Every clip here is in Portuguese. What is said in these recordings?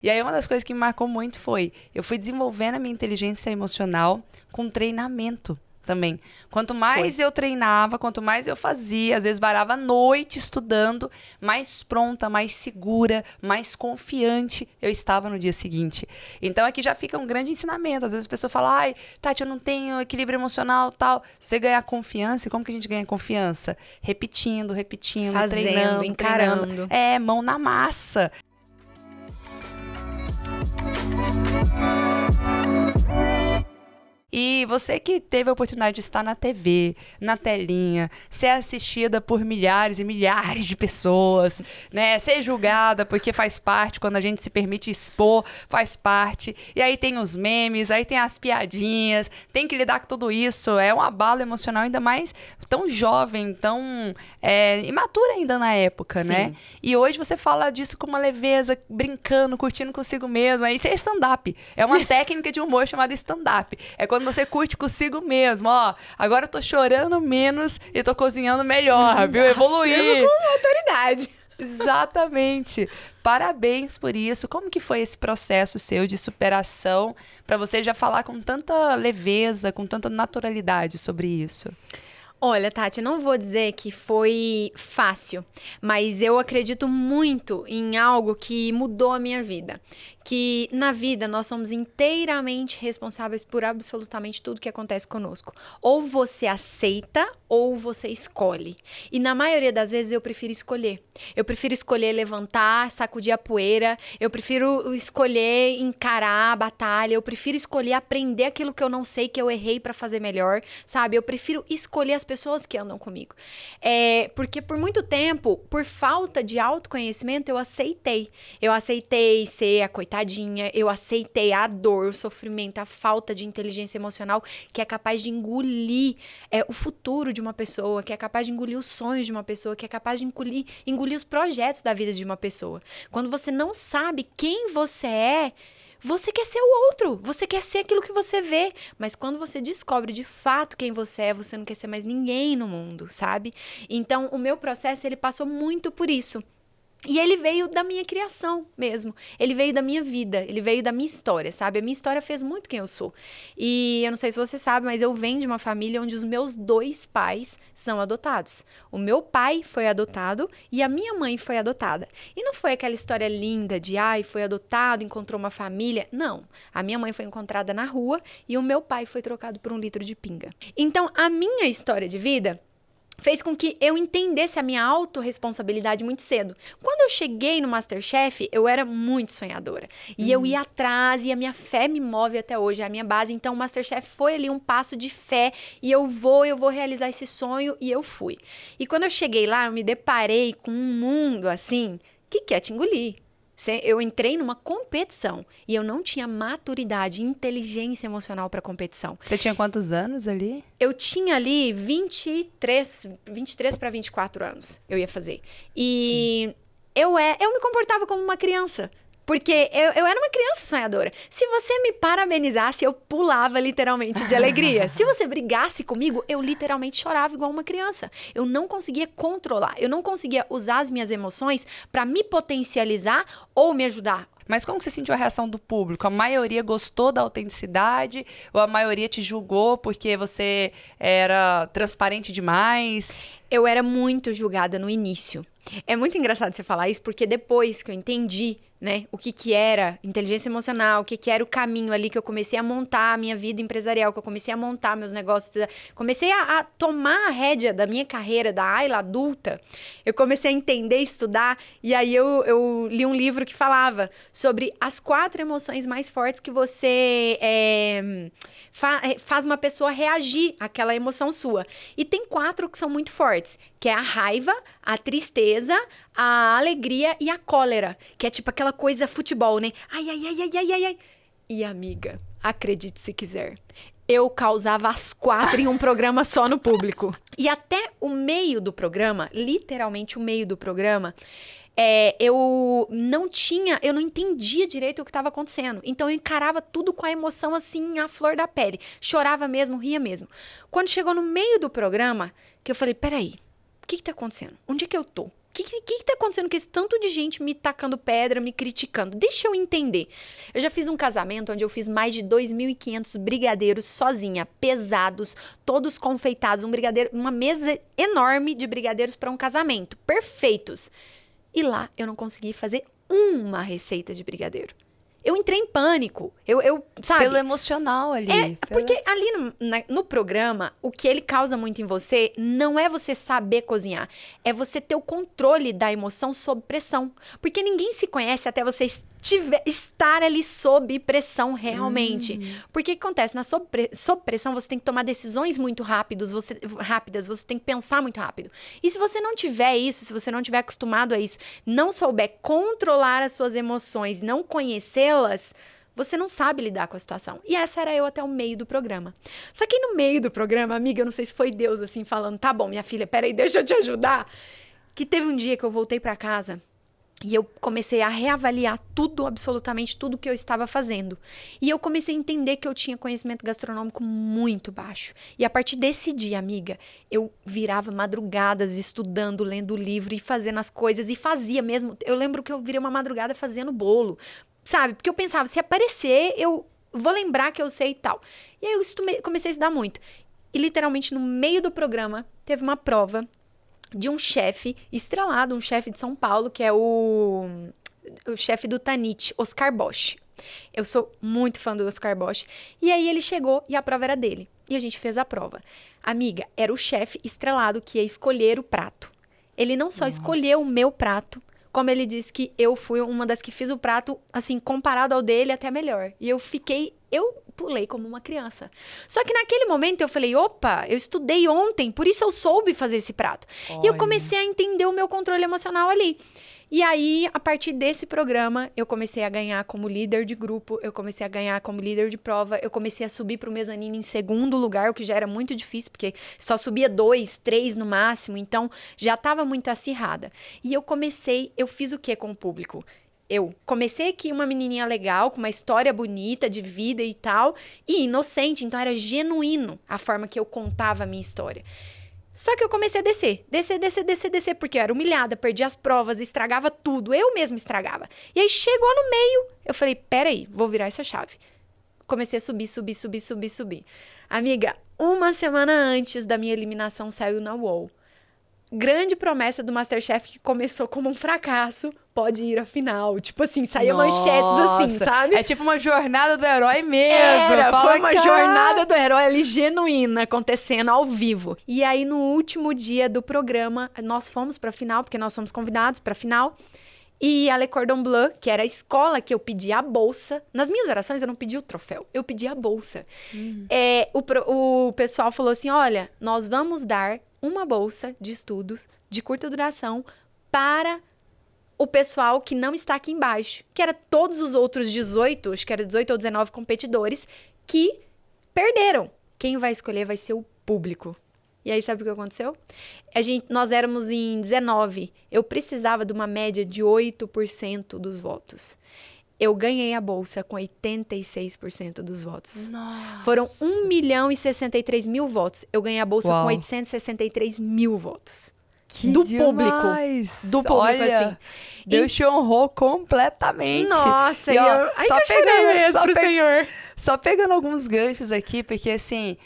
E aí uma das coisas que me marcou muito foi, eu fui desenvolvendo a minha inteligência emocional com treinamento também. Quanto mais eu treinava, quanto mais eu fazia, às vezes varava a noite estudando, mais pronta, mais segura, mais confiante eu estava no dia seguinte. Então aqui já fica um grande ensinamento. Às vezes a pessoa fala, ai, Tati, eu não tenho equilíbrio emocional, tal. Se você ganhar confiança, e como que a gente ganha confiança? Repetindo, Fazendo, treinando, encarando. treinando. Mão na massa. E você que teve a oportunidade de estar na TV, na telinha, ser assistida por milhares e milhares de pessoas, né? Ser julgada porque faz parte, quando a gente se permite expor, faz parte. E aí tem os memes, aí tem as piadinhas, tem que lidar com tudo isso. É um abalo emocional, ainda mais tão jovem, tão imatura ainda na época, né? E hoje você fala disso com uma leveza, brincando, curtindo consigo mesmo. Isso é stand-up. É uma técnica de humor chamada stand-up. É quando você curte consigo mesmo, ó. Agora eu tô chorando menos e tô cozinhando melhor, viu? Evoluir. Com autoridade. Exatamente. Parabéns por isso. Como que foi esse processo seu de superação para você já falar com tanta leveza, com tanta naturalidade sobre isso? Olha, Tati, não vou dizer que foi fácil, mas eu acredito muito em algo que mudou a minha vida. Que na vida nós somos inteiramente responsáveis por absolutamente tudo que acontece conosco. Ou você aceita ou você escolhe. E na maioria das vezes eu prefiro escolher. Eu prefiro escolher levantar, sacudir a poeira. Eu prefiro escolher encarar a batalha. Eu prefiro escolher aprender aquilo que eu não sei, que eu errei para fazer melhor, sabe? Eu prefiro escolher as pessoas que andam comigo. Porque por muito tempo, por falta de autoconhecimento, eu aceitei. Eu aceitei ser a coitadinha, eu aceitei a dor, o sofrimento, a falta de inteligência emocional que é capaz de engolir o futuro de uma pessoa, que é capaz de engolir os sonhos de uma pessoa, que é capaz de engolir os projetos da vida de uma pessoa. Quando você não sabe quem você é, você quer ser o outro, você quer ser aquilo que você vê, mas quando você descobre de fato quem você é, você não quer ser mais ninguém no mundo, sabe? Então, o meu processo, ele passou muito por isso. E ele veio da minha criação mesmo, ele veio da minha vida, ele veio da minha história, sabe? A minha história fez muito quem eu sou. E eu não sei se você sabe, mas eu venho de uma família onde os meus 2 pais são adotados. O meu pai foi adotado e a minha mãe foi adotada. E não foi aquela história linda de, foi adotado, encontrou uma família. Não, a minha mãe foi encontrada na rua e o meu pai foi trocado por 1 litro de pinga. Então, a minha história de vida fez com que eu entendesse a minha autorresponsabilidade muito cedo. Quando eu cheguei no MasterChef, eu era muito sonhadora. E eu ia atrás, e a minha fé me move até hoje, é a minha base. Então, o MasterChef foi ali um passo de fé, e eu vou realizar esse sonho, e eu fui. E quando eu cheguei lá, eu me deparei com um mundo, assim, que quer te engolir. Eu entrei numa competição e eu não tinha maturidade, inteligência emocional para competição. Você tinha quantos anos ali? Eu tinha ali 23 para 24 anos, eu ia fazer. E eu me comportava como uma criança. Porque eu era uma criança sonhadora. Se você me parabenizasse, eu pulava literalmente de alegria. Se você brigasse comigo, eu literalmente chorava igual uma criança. Eu não conseguia controlar. Eu não conseguia usar as minhas emoções para me potencializar ou me ajudar. Mas como que você sentiu a reação do público? A maioria gostou da autenticidade? Ou a maioria te julgou porque você era transparente demais? Eu era muito julgada no início. É muito engraçado você falar isso, porque depois que eu entendi, né, o que era inteligência emocional, o que era o caminho ali, que eu comecei a montar a minha vida empresarial, que eu comecei a montar meus negócios, comecei a tomar a rédea da minha carreira, da Ayla adulta, eu comecei a entender, estudar, e aí eu li um livro que falava sobre as 4 emoções mais fortes que você faz uma pessoa reagir àquela emoção sua. E tem 4 que são muito fortes, que é a raiva, a tristeza, a alegria e a cólera, que é tipo aquela coisa futebol, né? Ai. E amiga, acredite se quiser, eu causava as 4 em um programa só no público. E até o meio do programa, literalmente o meio do programa, eu não entendia direito o que estava acontecendo. Então eu encarava tudo com a emoção assim, à flor da pele. Chorava mesmo, ria mesmo. Quando chegou no meio do programa, que eu falei, peraí, o que tá acontecendo? Onde é que eu tô? O que tá acontecendo com esse tanto de gente me tacando pedra, me criticando? Deixa eu entender. Eu já fiz um casamento onde eu fiz mais de 2.500 brigadeiros sozinha, pesados, todos confeitados, uma mesa enorme de brigadeiros para um casamento, perfeitos. E lá eu não consegui fazer uma receita de brigadeiro. Eu entrei em pânico. Sabe? Pelo emocional ali. Porque ali no programa, o que ele causa muito em você não é você saber cozinhar. É você ter o controle da emoção sob pressão. Porque ninguém se conhece até você estar ali sob pressão realmente. Porque o que acontece? Sob pressão, você tem que tomar decisões muito rápidas, você tem que pensar muito rápido. E se você não tiver isso, se você não tiver acostumado a isso, não souber controlar as suas emoções, não conhecê-las, você não sabe lidar com a situação. E essa era eu até o meio do programa. Só que no meio do programa, amiga, eu não sei se foi Deus assim falando, tá bom, minha filha, peraí, deixa eu te ajudar. Que teve um dia que eu voltei pra casa e eu comecei a reavaliar tudo, absolutamente tudo que eu estava fazendo. E eu comecei a entender que eu tinha conhecimento gastronômico muito baixo. E a partir desse dia, amiga, eu virava madrugadas estudando, lendo livro e fazendo as coisas. E fazia mesmo. Eu lembro que eu virei uma madrugada fazendo bolo, sabe? Porque eu pensava, se aparecer, eu vou lembrar que eu sei e tal. E aí eu comecei a estudar muito. E literalmente no meio do programa, teve uma prova de um chefe estrelado, um chefe de São Paulo, que é o chefe do Tanit, Oscar Bosch. Eu sou muito fã do Oscar Bosch. E aí ele chegou e a prova era dele. E a gente fez a prova. Amiga, era o chefe estrelado que ia escolher o prato. Ele não só escolheu o meu prato, como ele disse que eu fui uma das que fiz o prato, assim, comparado ao dele, até melhor. E eu pulei como uma criança. Só que naquele momento eu falei, opa, eu estudei ontem, por isso eu soube fazer esse prato. Olha. E eu comecei a entender o meu controle emocional ali. E aí, a partir desse programa, eu comecei a ganhar como líder de grupo, eu comecei a ganhar como líder de prova, eu comecei a subir para o mezanino em segundo lugar, o que já era muito difícil, porque só subia 2, 3 no máximo, então já estava muito acirrada. E eu fiz o que com o público? Eu comecei aqui uma menininha legal, com uma história bonita de vida e tal, e inocente, então era genuíno a forma que eu contava a minha história. Só que eu comecei a descer, porque eu era humilhada, perdia as provas, estragava tudo, eu mesma estragava. E aí chegou no meio, eu falei, peraí, vou virar essa chave. Comecei a subir. Amiga, uma semana antes da minha eliminação saiu na UOL. Grande promessa do MasterChef que começou como um fracasso, pode ir à final. Tipo assim, saía manchetes assim, sabe? É tipo uma jornada do herói mesmo. Foi uma jornada do herói ali genuína, acontecendo ao vivo. E aí, no último dia do programa, nós fomos pra final, porque nós fomos convidados pra final. E a Le Cordon Bleu, que era a escola que eu pedi a bolsa. Nas minhas orações, eu não pedi o troféu, eu pedi a bolsa. O pessoal falou assim, olha, nós vamos dar uma bolsa de estudos de curta duração para o pessoal que não está aqui embaixo, que era todos os outros 18, acho que era 18 ou 19 competidores, que perderam. Quem vai escolher vai ser o público. E aí, sabe o que aconteceu? Nós éramos em 19. Eu precisava de uma média de 8% dos votos. Eu ganhei a bolsa com 86% dos votos. Nossa. Foram 1.063.000 votos. Eu ganhei a bolsa com 863.000 votos. Que do demais. Público. Do público, olha, assim. Deus te honrou completamente. Nossa, e ó, Senhor. Só pegando alguns ganchos aqui, porque assim,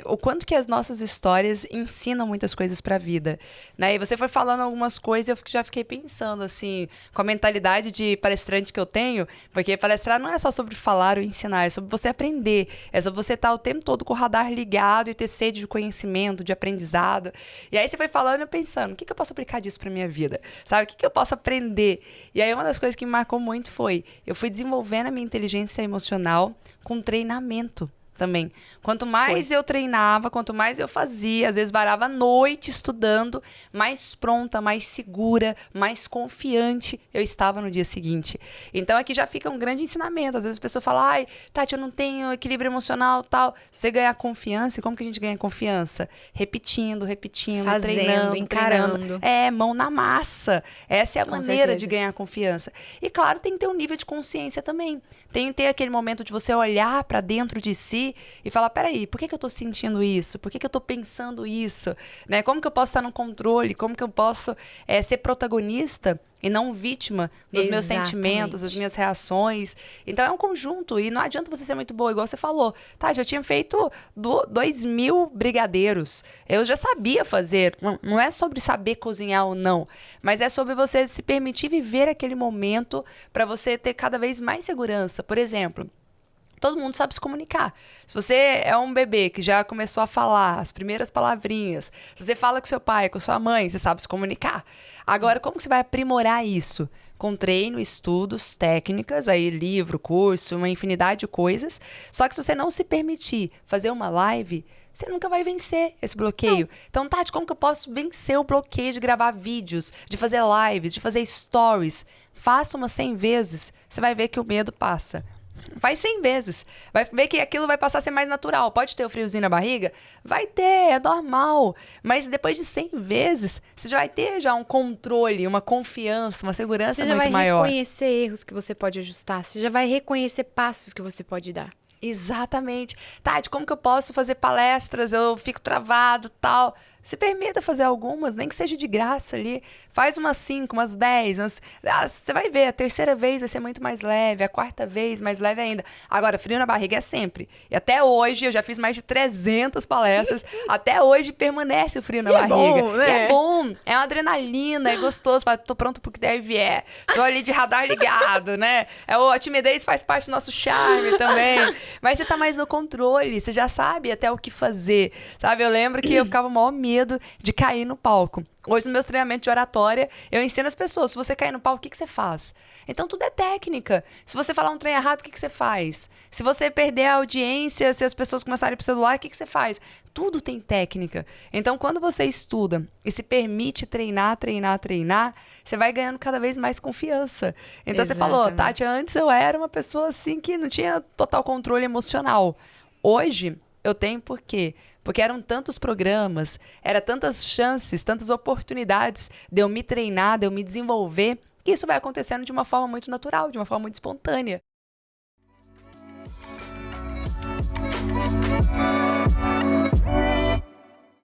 o quanto que as nossas histórias ensinam muitas coisas pra vida, né? E você foi falando algumas coisas e eu já fiquei pensando, assim, com a mentalidade de palestrante que eu tenho, porque palestrar não é só sobre falar ou ensinar, é sobre você aprender, é sobre você estar o tempo todo com o radar ligado e ter sede de conhecimento, de aprendizado. E aí você foi falando e eu pensando, o que eu posso aplicar disso pra minha vida? Sabe, o que eu posso aprender? E aí uma das coisas que me marcou muito foi, eu fui desenvolvendo a minha inteligência emocional com treinamento também. Quanto mais eu treinava, quanto mais eu fazia, às vezes varava a noite estudando, mais pronta, mais segura, mais confiante eu estava no dia seguinte. Então aqui já fica um grande ensinamento. Às vezes a pessoa fala, ai, Tati, eu não tenho equilíbrio emocional, tal. Se você ganhar confiança, e como que a gente ganha confiança? Repetindo, fazendo, treinando, encarando. Mão na massa. Essa é a Com maneira certeza. de ganhar confiança. E claro, tem que ter um nível de consciência também. Tem que ter aquele momento de você olhar para dentro de si refletir e falar, peraí, por que que eu tô sentindo isso? Por que que eu tô pensando isso? Né? Como que eu posso estar no controle? Como que eu posso ser protagonista e não vítima dos meus sentimentos, das minhas reações? Então é um conjunto e não adianta você ser muito boa, igual você falou. Tá, já tinha feito 2.000 brigadeiros. Eu já sabia fazer. Não é sobre saber cozinhar ou não, mas é sobre você se permitir viver aquele momento para você ter cada vez mais segurança. Por exemplo, todo mundo sabe se comunicar. Se você é um bebê que já começou a falar as primeiras palavrinhas, se você fala com seu pai, com sua mãe, você sabe se comunicar. Agora, como que você vai aprimorar isso? Com treino, estudos, técnicas, aí livro, curso, uma infinidade de coisas. Só que se você não se permitir fazer uma live, você nunca vai vencer esse bloqueio. Então, Tati, como que eu posso vencer o bloqueio de gravar vídeos, de fazer lives, de fazer stories? Faça umas 100 vezes, você vai ver que o medo passa. Faz 100 vezes. Vai ver que aquilo vai passar a ser mais natural. Pode ter o friozinho na barriga? Vai ter, é normal. Mas depois de 100 vezes, você já vai ter já um controle, uma confiança, uma segurança muito maior. Você já vai reconhecer erros que você pode ajustar. Você já vai reconhecer passos que você pode dar. Exatamente. Tati, como que eu posso fazer palestras? Eu fico travado, tal. Se permita fazer algumas, nem que seja de graça ali. Faz umas 5, umas 10. Você vai ver, a terceira vez vai ser muito mais leve, a quarta vez mais leve ainda. Agora, frio na barriga é sempre. E até hoje, eu já fiz mais de 300 palestras. Até hoje permanece o frio na barriga. É bom, né? E é bom, é uma adrenalina, é gostoso. Fala, tô pronto pro que der e vier. Tô ali de radar ligado, né? A timidez faz parte do nosso charme também. Mas você tá mais no controle, você já sabe até o que fazer. Sabe, eu lembro que eu ficava maior medo de cair no palco. Hoje, nos meus treinamentos de oratória, eu ensino as pessoas, se você cair no palco, o que você faz? Então, tudo é técnica. Se você falar um trem errado, o que você faz? Se você perder a audiência, se as pessoas começarem pro celular, o que você faz? Tudo tem técnica. Então, quando você estuda e se permite treinar, você vai ganhando cada vez mais confiança. Então, você falou, Tati, antes eu era uma pessoa assim que não tinha total controle emocional. Hoje, eu tenho por quê? Porque eram tantos programas, eram tantas chances, tantas oportunidades de eu me treinar, de eu me desenvolver, que isso vai acontecendo de uma forma muito natural, de uma forma muito espontânea.